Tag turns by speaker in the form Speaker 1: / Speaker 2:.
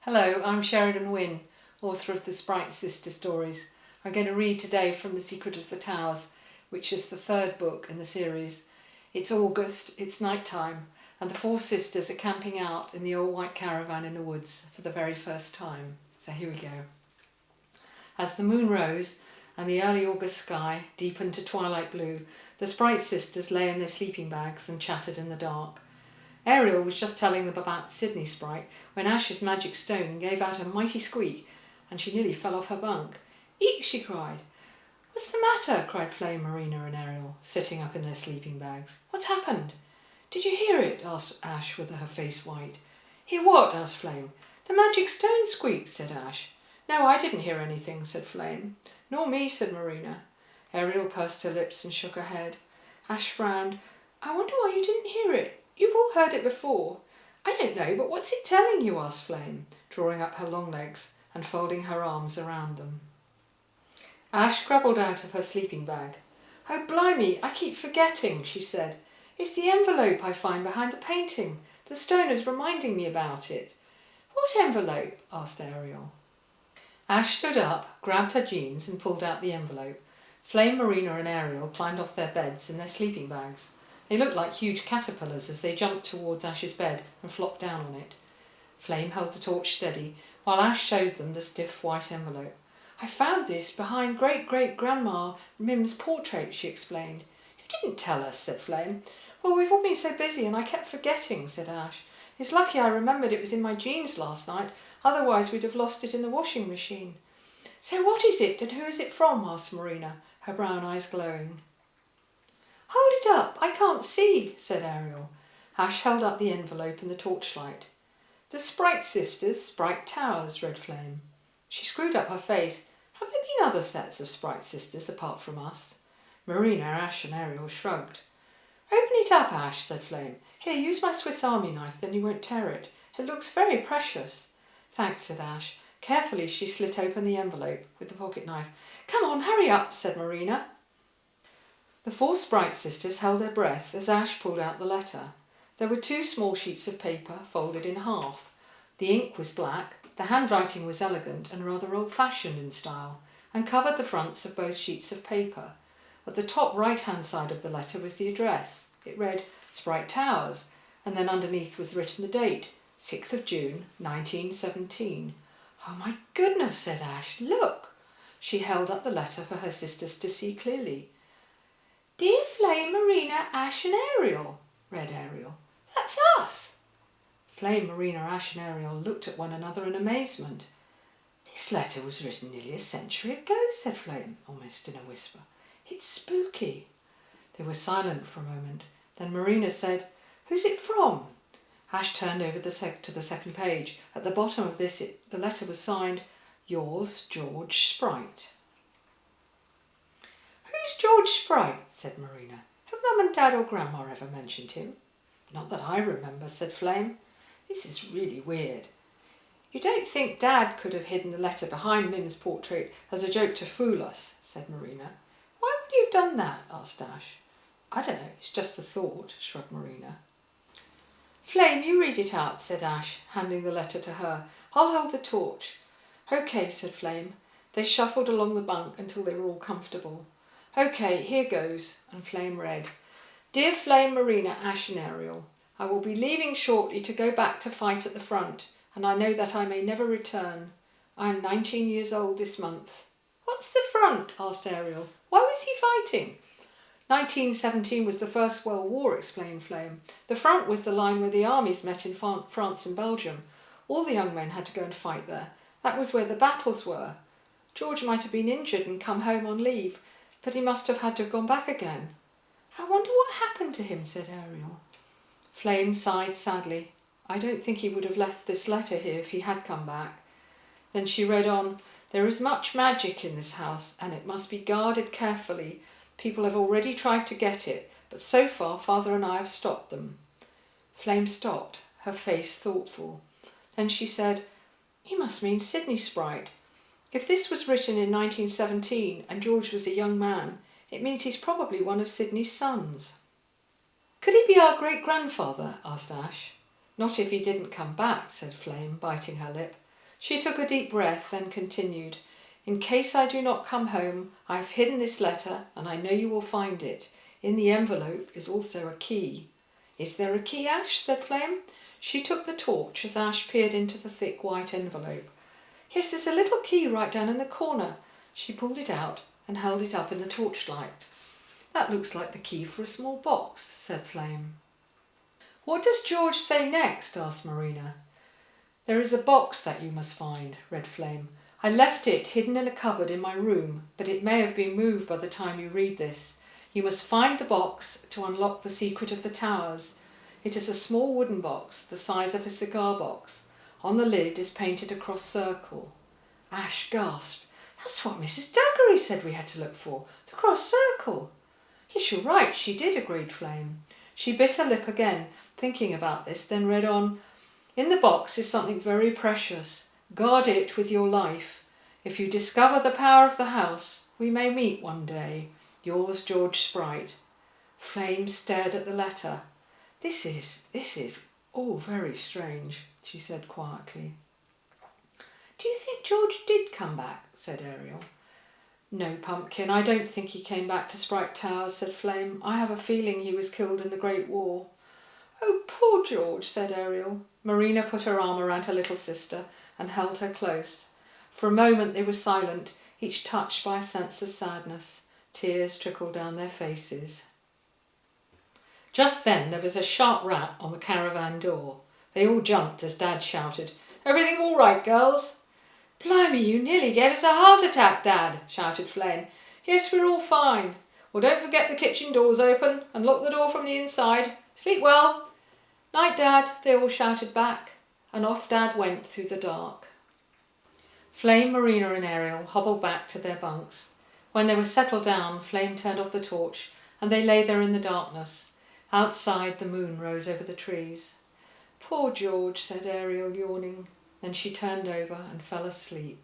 Speaker 1: Hello, I'm Sheridan Winn, author of the Sprite Sister stories. I'm going to read today from The Secret of the Towers, which is the third book in the series. It's August, it's night time, and the four sisters are camping out in the old white caravan in the woods for the very first time. So here we go. As the moon rose and the early August sky deepened to twilight blue, the Sprite Sisters lay in their sleeping bags and chattered in the dark. Ariel was just telling them about Sydney Sprite when Ash's magic stone gave out a mighty squeak and she nearly fell off her bunk. "Eek!" she cried. "What's the matter?" cried Flame, Marina and Ariel, sitting up in their sleeping bags. "What's happened?" "Did you hear it?" asked Ash with her face white. "Hear what?" asked Flame. "The magic stone squeaked," said Ash. "No, I didn't hear anything," said Flame. "Nor me," said Marina. Ariel pursed her lips and shook her head. Ash frowned. "I wonder why you didn't hear it. You've all heard it before." "I don't know, but what's it telling you?" asked Flame, drawing up her long legs and folding her arms around them. Ash scrabbled out of her sleeping bag. "Oh, blimey, I keep forgetting," she said. "It's the envelope I find behind the painting. The stone is reminding me about it." "What envelope?" asked Ariel. Ash stood up, grabbed her jeans and pulled out the envelope. Flame, Marina and Ariel climbed off their beds in their sleeping bags. They looked like huge caterpillars as they jumped towards Ash's bed and flopped down on it. Flame held the torch steady while Ash showed them the stiff white envelope. "I found this behind great-great-grandma Mim's portrait," she explained. "You didn't tell us," said Flame. "Well, we've all been so busy and I kept forgetting," said Ash. "It's lucky I remembered it was in my jeans last night, otherwise we'd have lost it in the washing machine." "So what is it and who is it from?" asked Marina, her brown eyes glowing. "Hold it up, I can't see," said Ariel. Ash held up the envelope in the torchlight. "The Sprite Sisters, Sprite Towers," read Flame. She screwed up her face. "Have there been other sets of Sprite Sisters apart from us?" Marina, Ash and Ariel shrugged. "Open it up, Ash," said Flame. "Here, use my Swiss Army knife, then you won't tear it. It looks very precious." "Thanks," said Ash. Carefully she slit open the envelope with the pocket knife. "Come on, hurry up," said Marina. The four Sprite Sisters held their breath as Ash pulled out the letter. There were 2 small sheets of paper folded in half. The ink was black, the handwriting was elegant and rather old-fashioned in style, and covered the fronts of both sheets of paper. At the top right-hand side of the letter was the address. It read Sprite Towers, and then underneath was written the date, 6th of June, 1917. "Oh my goodness," said Ash. "Look!" She held up the letter for her sisters to see clearly. "Dear Flame, Marina, Ash and Ariel," read Ariel. "That's us." Flame, Marina, Ash and Ariel looked at one another in amazement. "This letter was written nearly a century ago," said Flame, almost in a whisper. "It's spooky." They were silent for a moment. Then Marina said, "Who's it from?" Ash turned over to the second page. At the bottom of this, the letter was signed, "Yours, George Sprite." "Who's George Sprite?" said Marina. "Have Mum and Dad or Grandma ever mentioned him?" "Not that I remember," said Flame. "This is really weird." "You don't think Dad could have hidden the letter behind Mim's portrait as a joke to fool us?" said Marina. "Why would he have done that?" asked Ash. "I don't know, it's just a thought," shrugged Marina. "Flame, you read it out," said Ash, handing the letter to her. "I'll hold the torch." "OK," said Flame. They shuffled along the bunk until they were all comfortable. "OK, here goes," and Flame read, "Dear Flame, Marina, Ash and Ariel, I will be leaving shortly to go back to fight at the front, and I know that I may never return. I am 19 years old this month." "What's the front?" asked Ariel. "Why was he fighting?" 1917 was the First World War, explained Flame. "The front was the line where the armies met in France and Belgium. All the young men had to go and fight there. That was where the battles were. George might have been injured and come home on leave, but he must have had to have gone back again." "I wonder what happened to him," said Ariel. Flame sighed sadly. "I don't think he would have left this letter here if he had come back." Then she read on, "There is much magic in this house and it must be guarded carefully. People have already tried to get it, but so far Father and I have stopped them." Flame stopped, her face thoughtful. Then she said, "You must mean Sydney Sprite. If this was written in 1917 and George was a young man, it means he's probably one of Sydney's sons." "Could he be our great-grandfather?" asked Ash. "Not if he didn't come back," said Flame, biting her lip. She took a deep breath, then continued, "In case I do not come home, I have hidden this letter, and I know you will find it. In the envelope is also a key." "Is there a key, Ash?" said Flame. She took the torch as Ash peered into the thick white envelope. "Yes, there's a little key right down in the corner." She pulled it out and held it up in the torchlight. "That looks like the key for a small box," said Flame. "What does George say next?" asked Marina. "There is a box that you must find," read Flame. "I left it hidden in a cupboard in my room, but it may have been moved by the time you read this. You must find the box to unlock the secret of the towers. It is a small wooden box, the size of a cigar box. On the lid is painted a cross circle." Ash gasped. "That's what Mrs. Duggery said we had to look for, the cross circle." "Yes, you're right, she did," agreed Flame. She bit her lip again, thinking about this, then read on. "In the box is something very precious. Guard it with your life. If you discover the power of the house, we may meet one day. Yours, George Sprite." Flame stared at the letter. This is all very strange," she said quietly. "Do you think George did come back?" said Ariel. "No, Pumpkin, I don't think he came back to Sprite Towers," said Flame. "I have a feeling he was killed in the Great War." "Oh, poor George," said Ariel. Marina put her arm around her little sister and held her close. For a moment they were silent, each touched by a sense of sadness. Tears trickled down their faces. Just then there was a sharp rap on the caravan door. They all jumped as Dad shouted, "Everything all right, girls?" "Blimey, you nearly gave us a heart attack, Dad," shouted Flame. "Yes, we're all fine." "Well, don't forget the kitchen doors open and lock the door from the inside. Sleep well." "Night, Dad," they all shouted back, and off Dad went through the dark. Flame, Marina and Ariel hobbled back to their bunks. When they were settled down, Flame turned off the torch and they lay there in the darkness. Outside, the moon rose over the trees. "Poor George," said Ariel, yawning. Then she turned over and fell asleep.